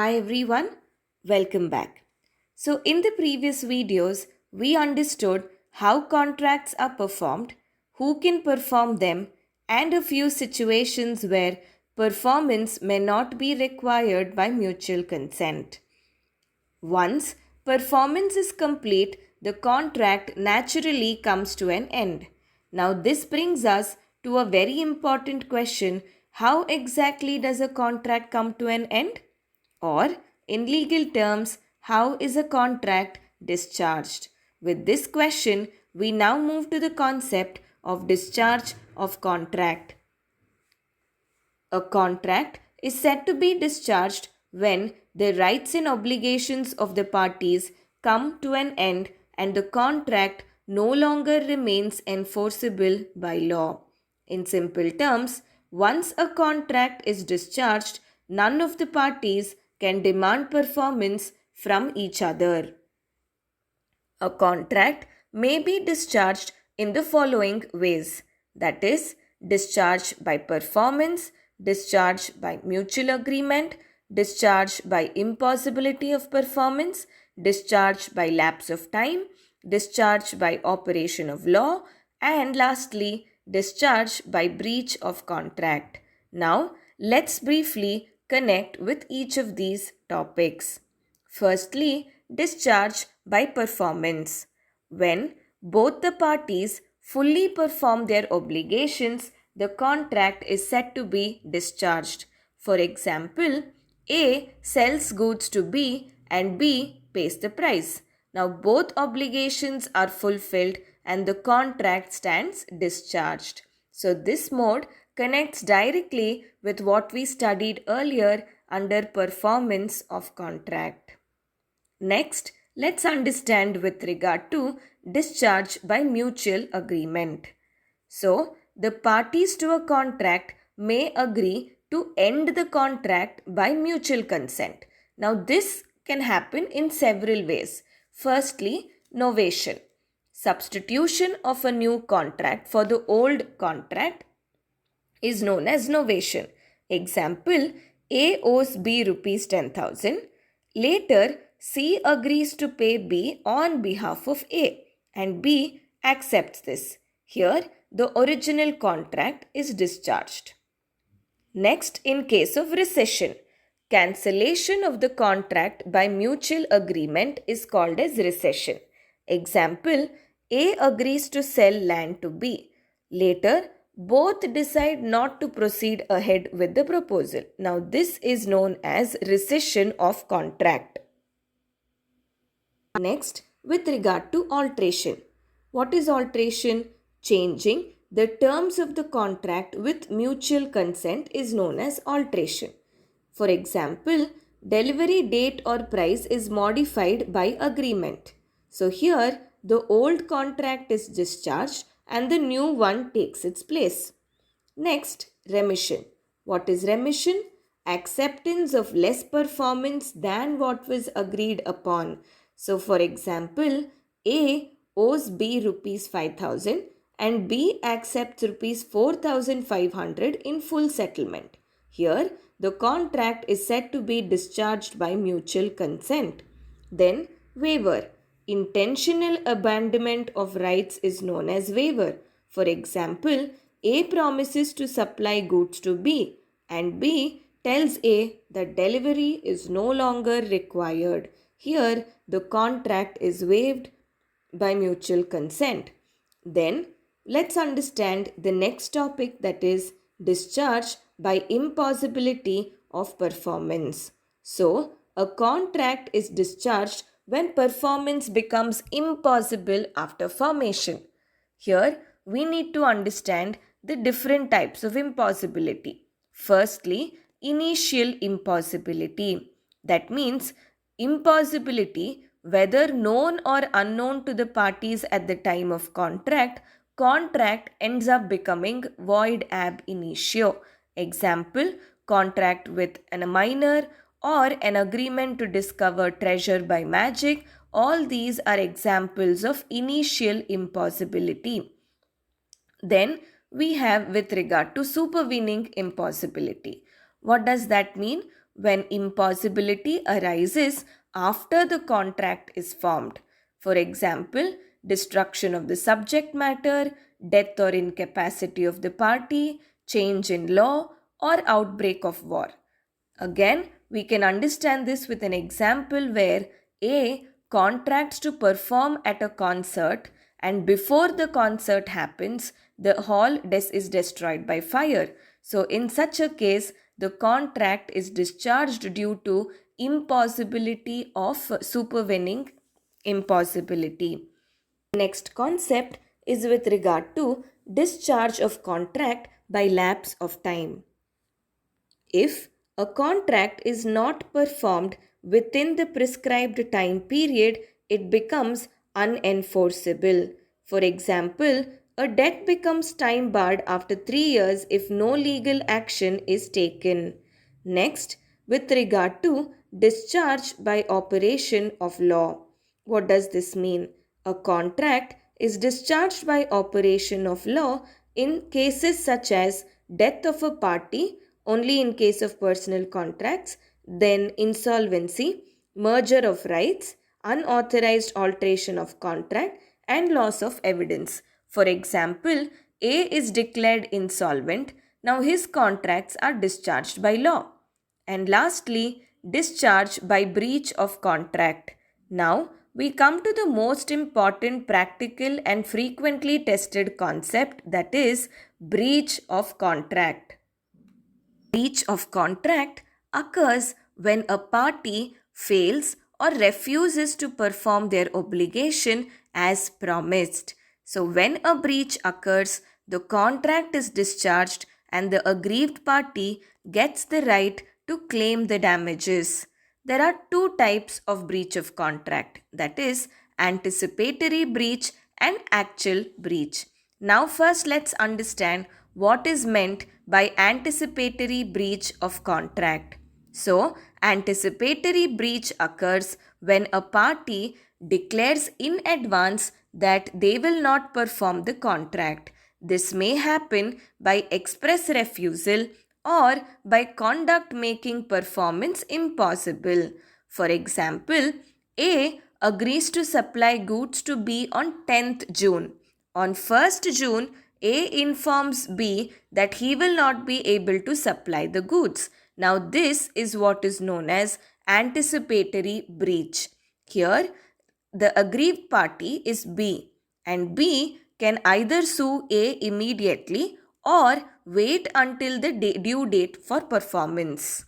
Hi everyone, welcome back. So, in the previous videos, we understood how contracts are performed, who can perform them, and a few situations where performance may not be required by mutual consent. Once performance is complete, the contract naturally comes to an end. Now, this brings us to a very important question: how exactly does a contract come to an end? Or, in legal terms, how is a contract discharged? With this question, we now move to the concept of discharge of contract. A contract is said to be discharged when the rights and obligations of the parties come to an end and the contract no longer remains enforceable by law. In simple terms, once a contract is discharged, none of the parties can demand performance from each other. A contract may be discharged in the following ways, that is, discharge by performance, discharge by mutual agreement, discharge by impossibility of performance, discharge by lapse of time, discharge by operation of law, and lastly, discharge by breach of contract. Now, let's briefly connect with each of these topics. Firstly, discharge by performance. When both the parties fully perform their obligations, the contract is said to be discharged. For example, A sells goods to B and B pays the price. Now both obligations are fulfilled and the contract stands discharged. So this mode connects directly with what we studied earlier under performance of contract. Next, let's understand with regard to discharge by mutual agreement. So, the parties to a contract may agree to end the contract by mutual consent. Now, this can happen in several ways. Firstly, novation. Substitution of a new contract for the old contract is known as novation. Example, A owes B rupees 10,000. Later, C agrees to pay B on behalf of A and B accepts this. Here, the original contract is discharged. Next, in case of rescission, cancellation of the contract by mutual agreement is called as rescission. Example, A agrees to sell land to B. Later, both decide not to proceed ahead with the proposal. Now, this is known as rescission of contract. Next, with regard to alteration. What is alteration? Changing the terms of the contract with mutual consent is known as alteration. For example, delivery date or price is modified by agreement. So here, the old contract is discharged and the new one takes its place. Next, remission. What is remission? Acceptance of less performance than what was agreed upon. So, for example, A owes B rupees 5,000 and B accepts rupees 4,500 in full settlement. Here, the contract is said to be discharged by mutual consent. Then, waiver. Intentional abandonment of rights is known as waiver. For example, A promises to supply goods to B and B tells A that delivery is no longer required. Here, the contract is waived by mutual consent. Then, let's understand the next topic, that is discharge by impossibility of performance. So, a contract is discharged when performance becomes impossible after formation. Here, we need to understand the different types of impossibility. Firstly, initial impossibility. That means impossibility, whether known or unknown to the parties at the time of contract ends up becoming void ab initio. Example, contract with a miner or an agreement to discover treasure by magic. All these are examples of initial impossibility. Then we have with regard to supervening impossibility. What does that mean? when impossibility arises after the contract is formed. For example, destruction of the subject matter, death or incapacity of the party, change in law, or outbreak of war. Again, we can understand this with an example where A contracts to perform at a concert, and before the concert happens, the hall is destroyed by fire. So, in such a case, the contract is discharged due to impossibility of supervening impossibility. Next concept is with regard to discharge of contract by lapse of time. If a contract is not performed within the prescribed time period, it becomes unenforceable. For example, a debt becomes time barred after 3 years if no legal action is taken. Next, with regard to discharge by operation of law. What does this mean? A contract is discharged by operation of law in cases such as death of a party, only in case of personal contracts, then insolvency, merger of rights, unauthorized alteration of contract, and loss of evidence. For example, A is declared insolvent. Now his contracts are discharged by law. And lastly, discharge by breach of contract. Now, we come to the most important practical and frequently tested concept, that is breach of contract. Breach of contract occurs when a party fails or refuses to perform their obligation as promised. So, when a breach occurs, the contract is discharged and the aggrieved party gets the right to claim the damages. There are two types of breach of contract, that is anticipatory breach and actual breach. Now first let's understand what is meant by anticipatory breach of contract. So, anticipatory breach occurs when a party declares in advance that they will not perform the contract. This may happen by express refusal or by conduct making performance impossible. For example, A agrees to supply goods to B on 10th June. On 1st June, A informs B that he will not be able to supply the goods. Now, this is what is known as anticipatory breach. Here, the aggrieved party is B, and B can either sue A immediately or wait until the due date for performance.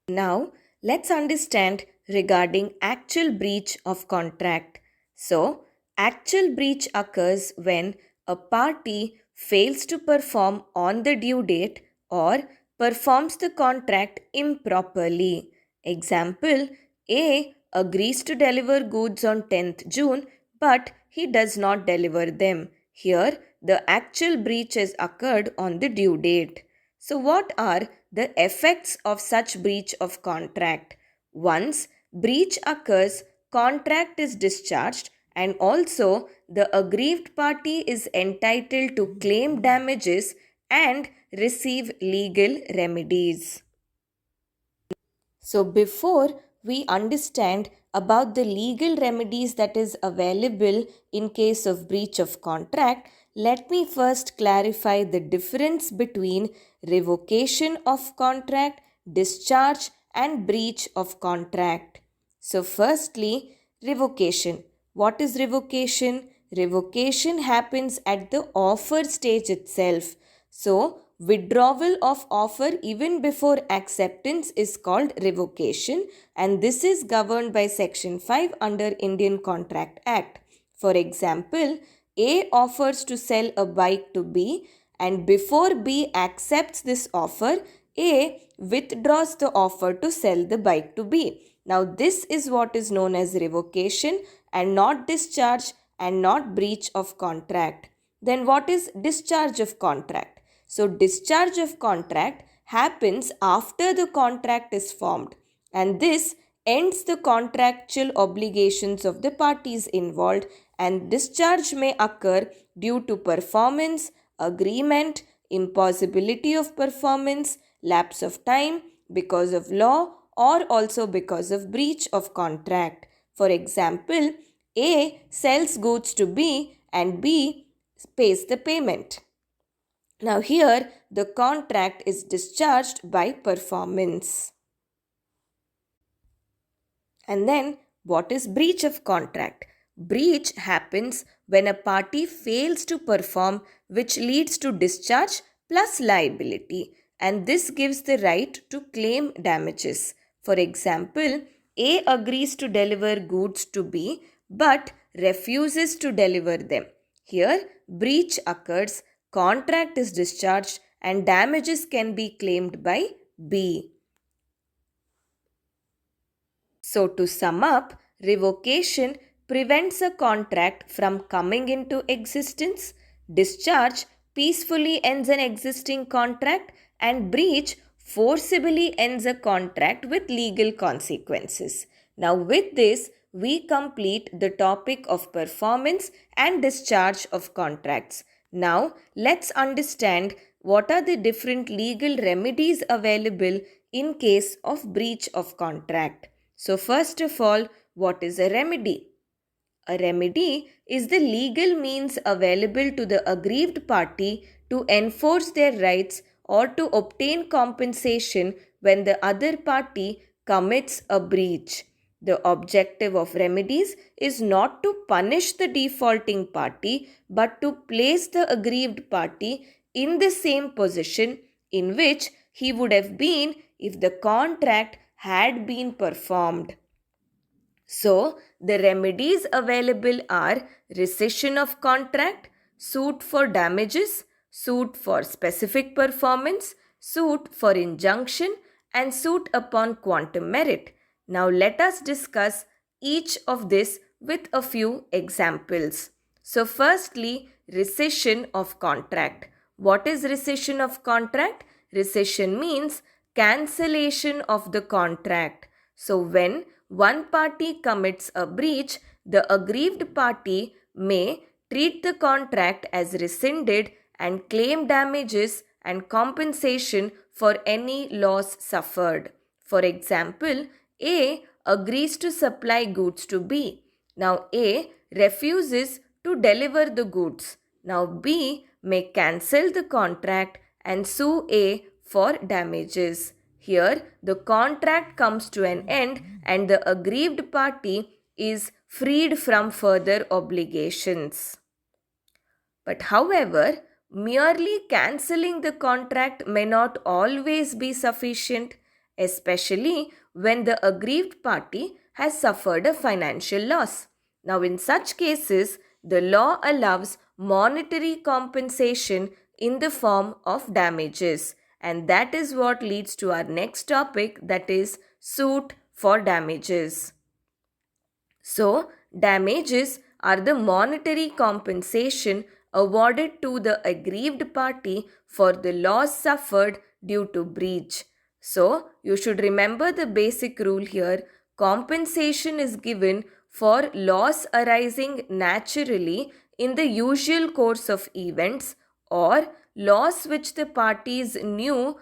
Now, let's understand regarding actual breach of contract. So, actual breach occurs when a party fails to perform on the due date or performs the contract improperly. Example, A agrees to deliver goods on 10th June, but he does not deliver them. Here, the actual breach has occurred on the due date. So, what are the effects of such breach of contract? Once breach occurs, contract is discharged, and also the aggrieved party is entitled to claim damages and receive legal remedies. So, before we understand about the legal remedies that is available in case of breach of contract, let me first clarify the difference between revocation of contract, discharge, and breach of contract. So, firstly, revocation. What is revocation? Revocation happens at the offer stage itself. So, withdrawal of offer even before acceptance is called revocation, and this is governed by Section 5 under Indian Contract Act. For example, A offers to sell a bike to B, and before B accepts this offer, A withdraws the offer to sell the bike to B. Now, this is what is known as revocation and not discharge and not breach of contract. Then what is discharge of contract? So, discharge of contract happens after the contract is formed, and this ends the contractual obligations of the parties involved, and discharge may occur due to performance, agreement, impossibility of performance, lapse of time, because of law, or also because of breach of contract. For example, A sells goods to B and B pays the payment. Now here the contract is discharged by performance. And then what is breach of contract? Breach happens when a party fails to perform, which leads to discharge plus liability, and this gives the right to claim damages. For example, A agrees to deliver goods to B but refuses to deliver them. Here, breach occurs, contract is discharged, and damages can be claimed by B. So, to sum up, revocation prevents a contract from coming into existence, discharge peacefully ends an existing contract, and breach forcibly ends a contract with legal consequences. Now, with this, we complete the topic of performance and discharge of contracts. Now, let's understand what are the different legal remedies available in case of breach of contract. So, first of all, what is a remedy? A remedy is the legal means available to the aggrieved party to enforce their rights or to obtain compensation when the other party commits a breach. The objective of remedies is not to punish the defaulting party but to place the aggrieved party in the same position in which he would have been if the contract had been performed. So, the remedies available are rescission of contract, suit for damages, suit for specific performance, suit for injunction, and suit upon quantum merit. Now, let us discuss each of this with a few examples. So, firstly, rescission of contract. What is rescission of contract? Rescission means cancellation of the contract. So, when one party commits a breach, the aggrieved party may treat the contract as rescinded and claim damages and compensation for any loss suffered. For example, A agrees to supply goods to B. Now, A refuses to deliver the goods. Now, B may cancel the contract and sue A for damages. Here, the contract comes to an end and the aggrieved party is freed from further obligations. But however, merely cancelling the contract may not always be sufficient, especially when the aggrieved party has suffered a financial loss. Now, in such cases, the law allows monetary compensation in the form of damages. And that is what leads to our next topic, that is suit for damages. So, damages are the monetary compensation awarded to the aggrieved party for the loss suffered due to breach. So, you should remember the basic rule here. Compensation is given for loss arising naturally in the usual course of events or loss which the parties knew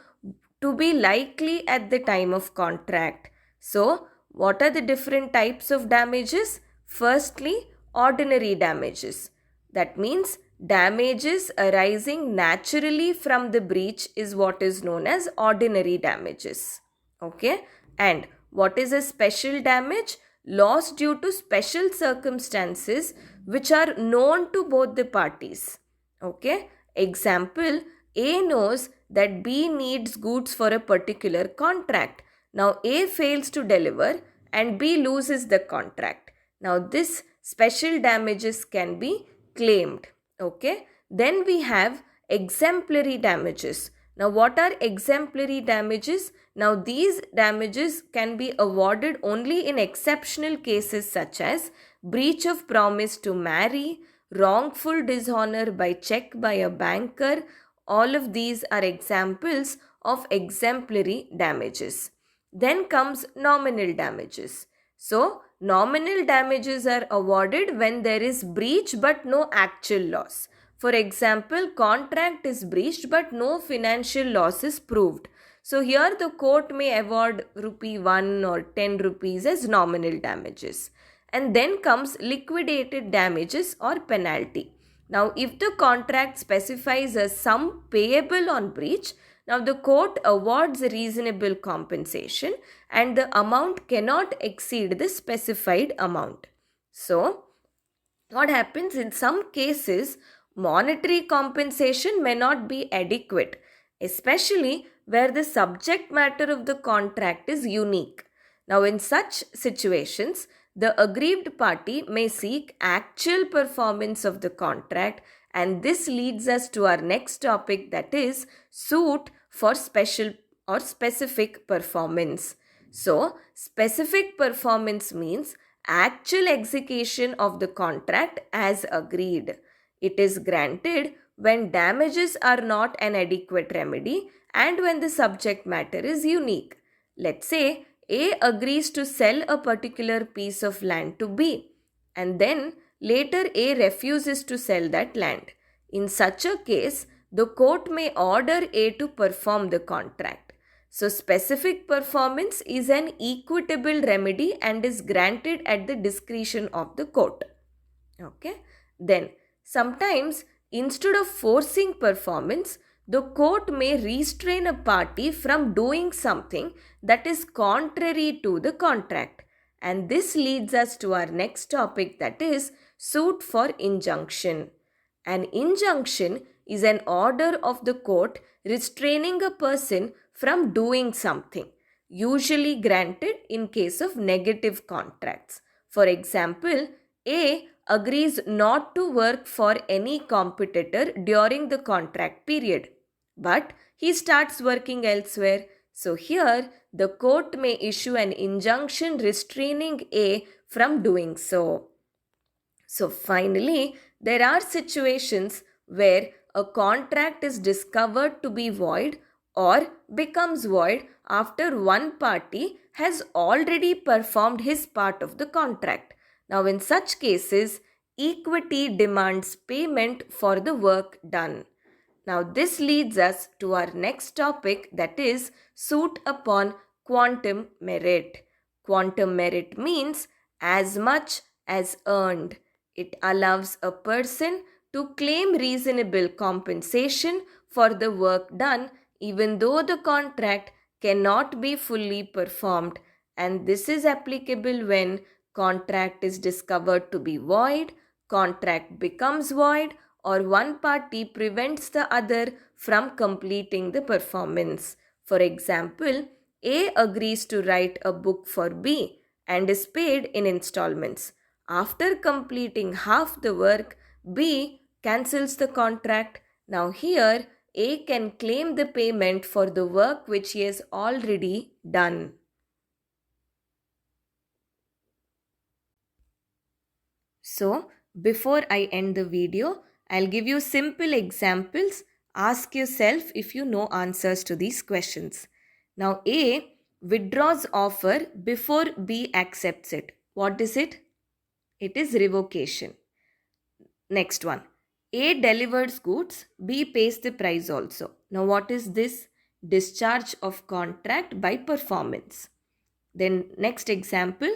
to be likely at the time of contract. So, what are the different types of damages? Firstly, ordinary damages. That means damages arising naturally from the breach is what is known as ordinary damages. Okay? And what is a special damage? Loss due to special circumstances which are known to both the parties. Okay? Example, A knows that B needs goods for a particular contract. Now, A fails to deliver and B loses the contract. Now, this special damages can be claimed. Okay. Then we have exemplary damages. Now, what are exemplary damages? Now, these damages can be awarded only in exceptional cases such as breach of promise to marry, wrongful dishonor by check by a banker. All of these are examples of exemplary damages. Then comes nominal damages. So, nominal damages are awarded when there is breach but no actual loss. For example, contract is breached but no financial loss is proved. So here the court may award rupee 1 or 10 rupees as nominal damages. And then comes liquidated damages or penalty. Now, if the contract specifies a sum payable on breach, now the court awards reasonable compensation and the amount cannot exceed the specified amount. So, what happens in some cases, monetary compensation may not be adequate, especially where the subject matter of the contract is unique. Now, in such situations, the aggrieved party may seek actual performance of the contract, and this leads us to our next topic, that is suit for special or specific performance. So, specific performance means actual execution of the contract as agreed. It is granted when damages are not an adequate remedy and when the subject matter is unique. Let's say A agrees to sell a particular piece of land to B, and then later A refuses to sell that land. In such a case, the court may order A to perform the contract. So, specific performance is an equitable remedy and is granted at the discretion of the court. Okay. Then, sometimes instead of forcing performance, the court may restrain a party from doing something that is contrary to the contract. And this leads us to our next topic, that is suit for injunction. An injunction is an order of the court restraining a person from doing something, usually granted in case of negative contracts. For example, A agrees not to work for any competitor during the contract period, but he starts working elsewhere. So here, the court may issue an injunction restraining A from doing so. So finally, there are situations where a contract is discovered to be void or becomes void after one party has already performed his part of the contract. Now, in such cases, equity demands payment for the work done. Now, this leads us to our next topic, that is suit upon quantum merit. Quantum merit means as much as earned. It allows a person to claim reasonable compensation for the work done even though the contract cannot be fully performed, and this is applicable when contract is discovered to be void, contract becomes void, or one party prevents the other from completing the performance. For example, A agrees to write a book for B and is paid in installments. After completing half the work, B cancels the contract. Now here, A can claim the payment for the work which he has already done. So, before I end the video, I'll give you simple examples. Ask yourself if you know answers to these questions. Now, A withdraws offer before B accepts it. What is it? It is revocation. Next one. A delivers goods, B pays the price also. Now what is this? Discharge of contract by performance. Then next example,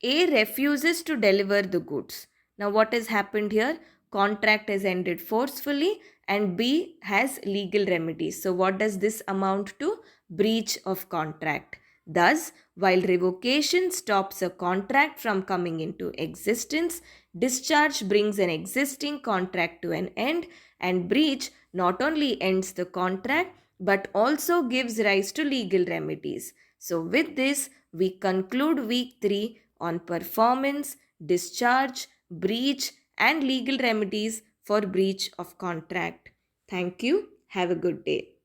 A refuses to deliver the goods. Now what has happened here? Contract has ended forcefully and B has legal remedies. So what does this amount to? Breach of contract. Thus, while revocation stops a contract from coming into existence, discharge brings an existing contract to an end, and breach not only ends the contract but also gives rise to legal remedies. So with this, we conclude week 3 on performance, discharge, breach and legal remedies for breach of contract. Thank you. Have a good day.